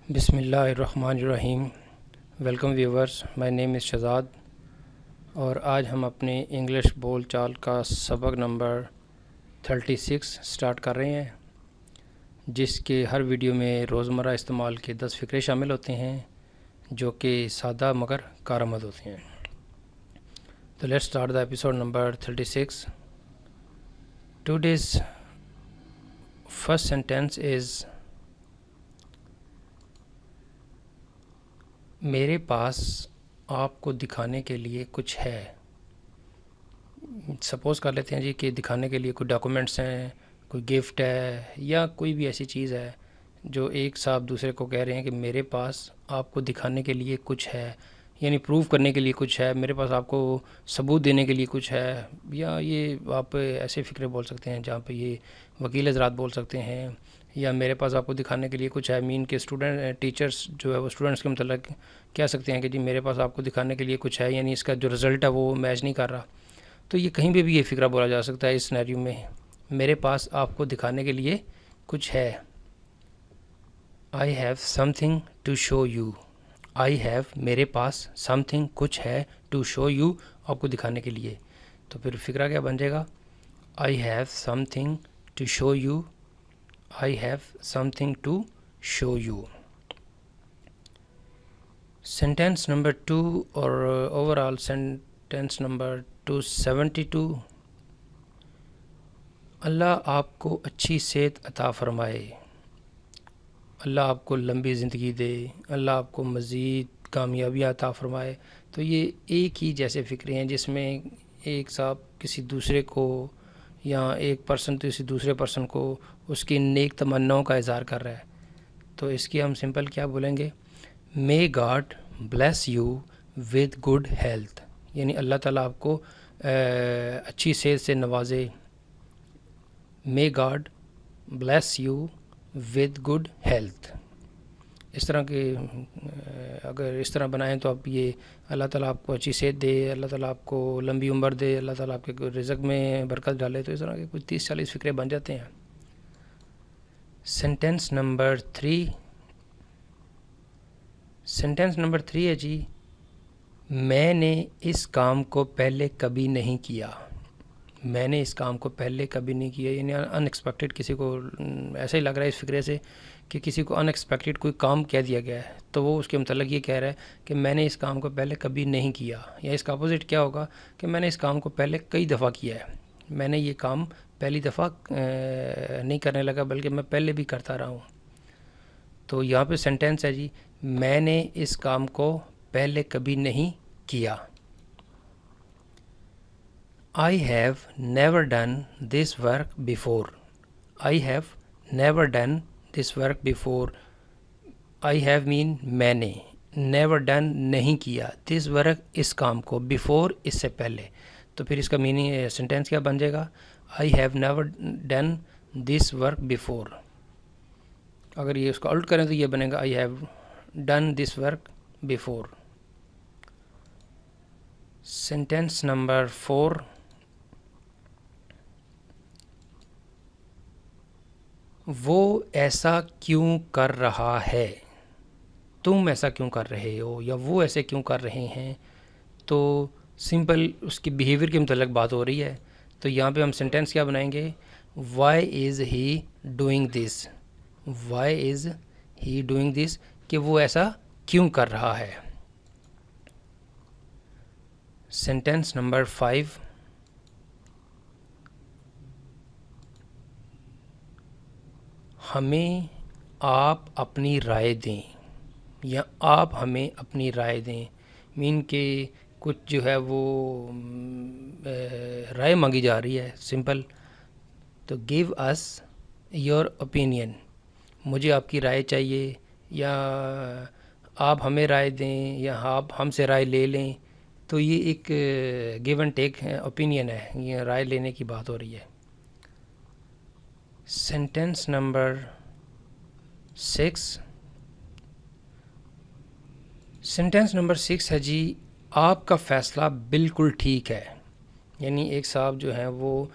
بسم اللہ الرحمن الرحیم۔ ویلکم ویورز، مائی نیم از شہزاد، اور آج ہم اپنے انگلش بول چال کا سبق نمبر 36 سٹارٹ کر رہے ہیں، جس کے ہر ویڈیو میں روزمرہ استعمال کے 10 فقرے شامل ہوتے ہیں جو کہ سادہ مگر کارآمد ہوتے ہیں۔ تو let's start the episode number 36۔ Today's first sentence is میرے پاس آپ کو دکھانے کے لیے کچھ ہے۔ سپوز کر لیتے ہیں جی کہ دکھانے کے لیے کوئی ڈاکومنٹس ہیں، کوئی گفٹ ہے، یا کوئی بھی ایسی چیز ہے جو ایک صاحب دوسرے کو کہہ رہے ہیں کہ میرے پاس آپ کو دکھانے کے لیے کچھ ہے، یعنی پروف کرنے کے لیے کچھ ہے، میرے پاس آپ کو ثبوت دینے کے لیے کچھ ہے، یا یہ آپ ایسے فقرے بول سکتے ہیں جہاں پہ یہ وکیل حضرات بول سکتے ہیں، یا میرے پاس آپ کو دکھانے کے لیے کچھ ہے مین کہ ٹیچرس جو ہے وہ اسٹوڈنٹس کے متعلق کہہ سکتے ہیں کہ جی میرے پاس آپ کو دکھانے کے لیے کچھ ہے، یعنی اس کا جو رزلٹ ہے وہ میچ نہیں کر رہا۔ تو یہ کہیں پہ بھی یہ فقرہ بولا جا سکتا ہے اس سینیریو میں، میرے پاس آپ کو دکھانے کے لیے کچھ ہے۔ I have something to show you۔ I have میرے پاس something کچھ ہے to show you آپ کو دکھانے کے لیے۔ تو پھر فقرہ کیا بن جائے گا؟ I have something to show you۔ I have something to show you۔ Sentence number 2 اور اوورآل سینٹینس نمبر 272۔ اللہ آپ کو اچھی صحت عطا فرمائے۔ اللہ آپ کو لمبی زندگی دے، اللہ آپ کو مزید کامیابیاں عطا فرمائے۔ تو یہ ایک ہی جیسے فقرے ہیں جس میں ایک صاحب کسی دوسرے کو یا ایک پرسن کسی دوسرے پرسن کو اس کی نیک تمناؤں کا اظہار کر رہا ہے۔ تو اس کی ہم سمپل کیا بولیں گے؟ May God bless you with good health, یعنی اللہ تعالیٰ آپ کو اچھی صحت سے نوازے۔ May God bless you with good health. اس طرح کے اگر اس طرح بنائیں تو آپ یہ اللہ تعالیٰ آپ کو اچھی صحت دے، اللہ تعالیٰ آپ کو لمبی عمر دے، اللہ تعالیٰ آپ کے رزق میں برکت ڈالے، تو اس طرح کے کچھ 30-40 فقرے بن جاتے ہیں۔ Sentence number 3۔ سینٹینس نمبر 3 ہے جی، میں نے اس کام کو پہلے کبھی نہیں کیا۔ میں نے اس کام کو پہلے کبھی نہیں کیا، یعنی ان ایکسپیکٹڈ کسی کو ایسا ہی لگ رہا ہے اس فقرے سے کہ کسی کو ان ایکسپیکٹڈ کوئی کام کہہ دیا گیا ہے، تو وہ اس کے متعلق یہ کہہ رہا ہے کہ میں نے اس کام کو پہلے کبھی نہیں کیا، یا اس کا اپوزٹ کیا ہوگا کہ میں نے اس کام کو پہلے کئی دفعہ کیا ہے۔ میں نے یہ کام پہلی دفعہ نہیں کرنے لگا بلکہ میں پہلے بھی کرتا رہا ہوں۔ تو یہاں پہ سینٹینس ہے جی، میں نے اس کام کو پہلے کبھی نہیں کیا۔ I have never done this work before۔ I have never done this work before۔ I have mean میں نے، never done نہیں کیا، this work اس کام کو، before اس سے پہلے۔ تو پھر اس کا میننگ سینٹینس کیا بن جائے گا؟ I have never done this work before۔ اگر یہ اس کو الٹ کریں تو یہ بنے گا I have done this work before۔ Sentence number 4۔ وہ ایسا کیوں کر رہا ہے؟ تم ایسا کیوں کر رہے ہو، یا وہ ایسے کیوں کر رہے ہیں؟ تو سمپل اس کی بیہیویئر کے متعلق بات ہو رہی ہے، تو یہاں پہ ہم سینٹینس کیا بنائیں گے؟ Why is he doing this. Why is he doing this, کہ وہ ایسا کیوں کر رہا ہے۔ Sentence number 5۔ ہمیں آپ اپنی رائے دیں، یا آپ ہمیں اپنی رائے دیں، مین کہ کچھ جو ہے وہ رائے مانگی جا رہی ہے، سمپل۔ تو گیو اس یور اوپینین، مجھے آپ کی رائے چاہیے، یا آپ ہمیں رائے دیں، یا آپ ہم سے رائے لے لیں۔ تو یہ ایک گیو اینڈ ٹیک اوپینین ہے، یہ رائے لینے کی بات ہو رہی ہے۔ Sentence number 6۔ سینٹینس نمبر 6 ہے جی، آپ کا فیصلہ بالکل ٹھیک ہے، یعنی ایک صاحب جو ہیں وہ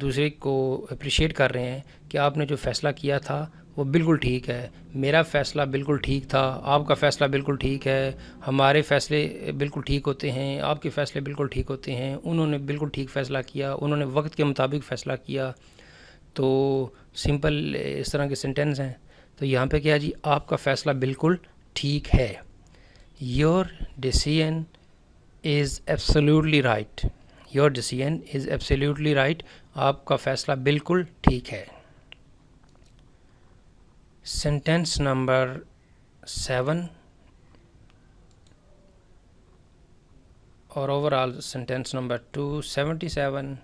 دوسرے کو اپریشیٹ کر رہے ہیں کہ آپ نے جو فیصلہ کیا تھا وہ بالکل ٹھیک ہے، میرا فیصلہ بالکل ٹھیک تھا، آپ کا فیصلہ بالکل ٹھیک ہے، ہمارے فیصلے بالکل ٹھیک ہوتے ہیں، آپ کے فیصلے بالکل ٹھیک ہوتے ہیں، انہوں نے بالکل ٹھیک فیصلہ کیا، انہوں نے وقت کے مطابق فیصلہ کیا. تو سمپل اس طرح کے سینٹینس ہیں. تو یہاں پہ کیا جی، آپ کا فیصلہ بالکل ٹھیک ہے. Your decision is absolutely right. Your decision is absolutely right. آپ کا فیصلہ بالکل ٹھیک ہے. سینٹینس نمبر 7 اور اوور آل سینٹینس نمبر 277.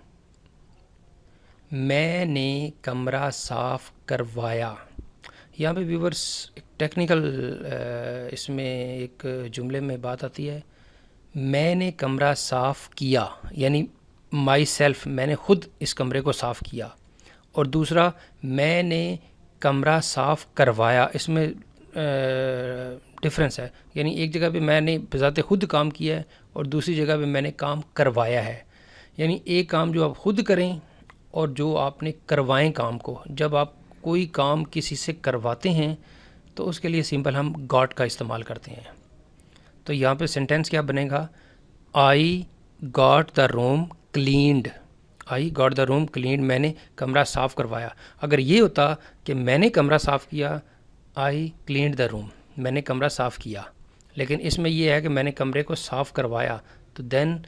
میں نے کمرہ صاف کروایا. یہاں پہ ویورس ٹیکنیکل اس میں ایک جملے میں بات آتی ہے. میں نے کمرہ صاف کیا یعنی مائی سیلف، میں نے خود اس کمرے کو صاف کیا. اور دوسرا میں نے کمرہ صاف کروایا، اس میں ڈفرینس ہے. یعنی ایک جگہ پہ میں نے بذات خود کام کیا ہے اور دوسری جگہ پہ میں نے کام کروایا ہے. یعنی ایک کام جو آپ خود کریں اور جو آپ نے کروائیں کام کو. جب آپ کوئی کام کسی سے کرواتے ہیں تو اس کے لیے سمپل ہم گاٹ کا استعمال کرتے ہیں. تو یہاں پہ سینٹینس کیا بنے گا؟ I got the room cleaned. I got the room cleaned, میں نے کمرہ صاف کروایا. اگر یہ ہوتا کہ میں نے کمرہ صاف کیا، آئی کلینڈ دا روم، میں نے کمرہ صاف کیا. لیکن اس میں یہ ہے کہ میں نے کمرے کو صاف کروایا، تو دین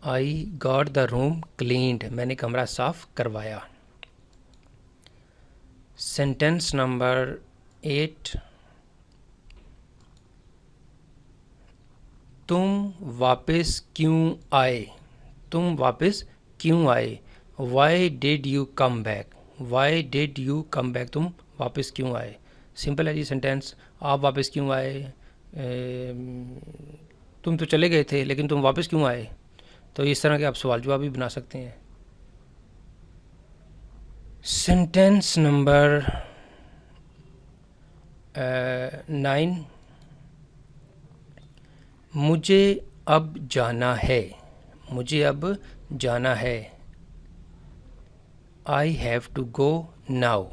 آئی گاٹ دا روم کلینڈ، میں نے کمرہ صاف کروایا. Sentence number 8. تم واپس کیوں آئے؟ تم واپس کیوں آئے؟ Why did you come back? Why did you come back? تم واپس کیوں آئے؟ سمپل ہے جی سینٹینس. آپ واپس کیوں آئے؟ تم تو چلے گئے تھے لیکن تم واپس کیوں آئے؟ تو اس طرح کے آپ سوال جواب بھی بنا سکتے ہیں. Sentence number 9. مجھے اب جانا ہے. مجھے اب جانا ہے. I have to go now.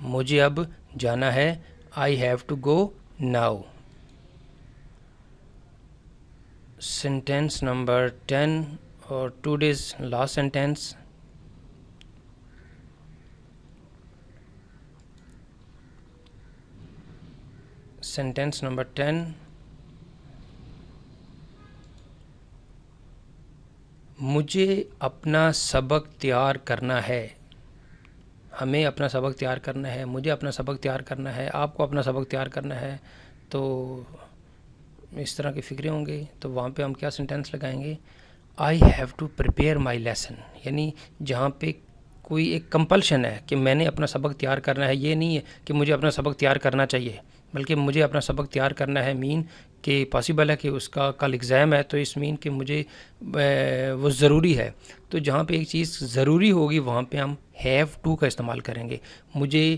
مجھے اب جانا ہے. I have to go now. Sentence number 10 اور today's last sentence. Sentence number 10. مجھے اپنا سبق تیار کرنا ہے. ہمیں اپنا سبق تیار کرنا ہے، مجھے اپنا سبق تیار کرنا ہے، آپ کو اپنا سبق تیار کرنا ہے. تو اس طرح کی فکریں ہوں گی. تو وہاں پہ ہم کیا سینٹینس لگائیں گے؟ I have to prepare my lesson. یعنی جہاں پہ کوئی ایک کمپلشن ہے کہ میں نے اپنا سبق تیار کرنا ہے، یہ نہیں ہے کہ مجھے اپنا سبق تیار کرنا چاہیے، بلکہ مجھے اپنا سبق تیار کرنا ہے مین کہ پاسبل ہے کہ اس کا کل ایگزام ہے، تو اس مین کہ مجھے وہ ضروری ہے. تو جہاں پہ ایک چیز ضروری ہوگی وہاں پہ ہم ہیو ٹو کا استعمال کریں گے. مجھے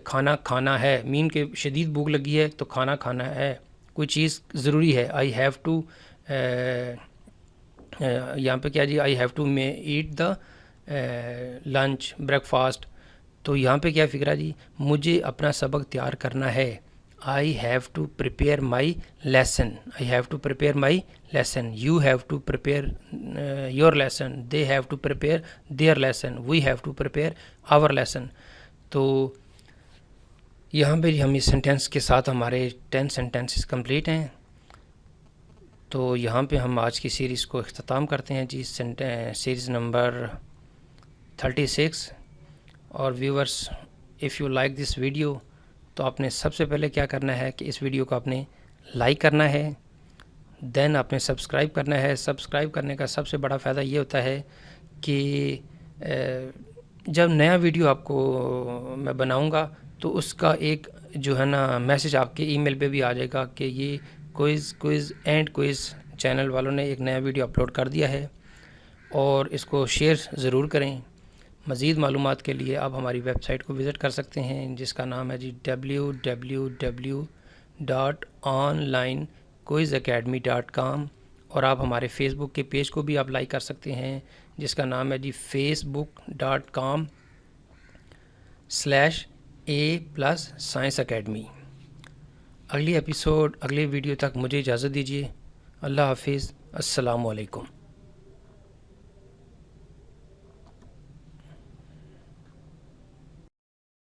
کھانا کھانا ہے، مین کہ شدید بھوک لگی ہے تو کھانا کھانا ہے، کوئی چیز ضروری ہے. آئی ہیو ٹو، یہاں پہ کیا جی، آئی ہیو ٹو میں eat the lunch breakfast. تو یہاں پہ کیا فکر ہے جی، مجھے اپنا سبق تیار کرنا ہے. I have to prepare my lesson. I have to prepare my lesson. You have to prepare your lesson. They have to prepare their lesson. We have to prepare our lesson. تو یہاں پہ ہم اس سینٹینس کے ساتھ ہمارے 10 sentences complete ہیں. تو یہاں پہ ہم آج کی سیریز کو اختتام کرتے ہیں جی. Series number 36. اور viewers, if you like this video تو آپ نے سب سے پہلے کیا کرنا ہے کہ اس ویڈیو کو آپ نے لائک کرنا ہے، دین آپ نے سبسکرائب کرنا ہے. سبسکرائب کرنے کا سب سے بڑا فائدہ یہ ہوتا ہے کہ جب نیا ویڈیو آپ کو میں بناؤں گا تو اس کا ایک جو ہے نا میسج آپ کے ای میل پہ بھی آ جائے گا کہ یہ کوئز اینڈ کوئز چینل والوں نے ایک نیا ویڈیو اپلوڈ کر دیا ہے، اور اس کو شیئر ضرور کریں. مزید معلومات کے لیے آپ ہماری ویب سائٹ کو وزٹ کر سکتے ہیں جس کا نام ہے جی www.onlinequizacademy.com. اور آپ ہمارے فیس بک کے پیج کو بھی آپ لائک کر سکتے ہیں جس کا نام ہے جی facebook.com/quizacademy. A+Science Academy۔ اگلی ایپیسوڈ اگلی ویڈیو تک مجھے اجازت دیجیے۔ اللہ حافظ، السلام علیکم۔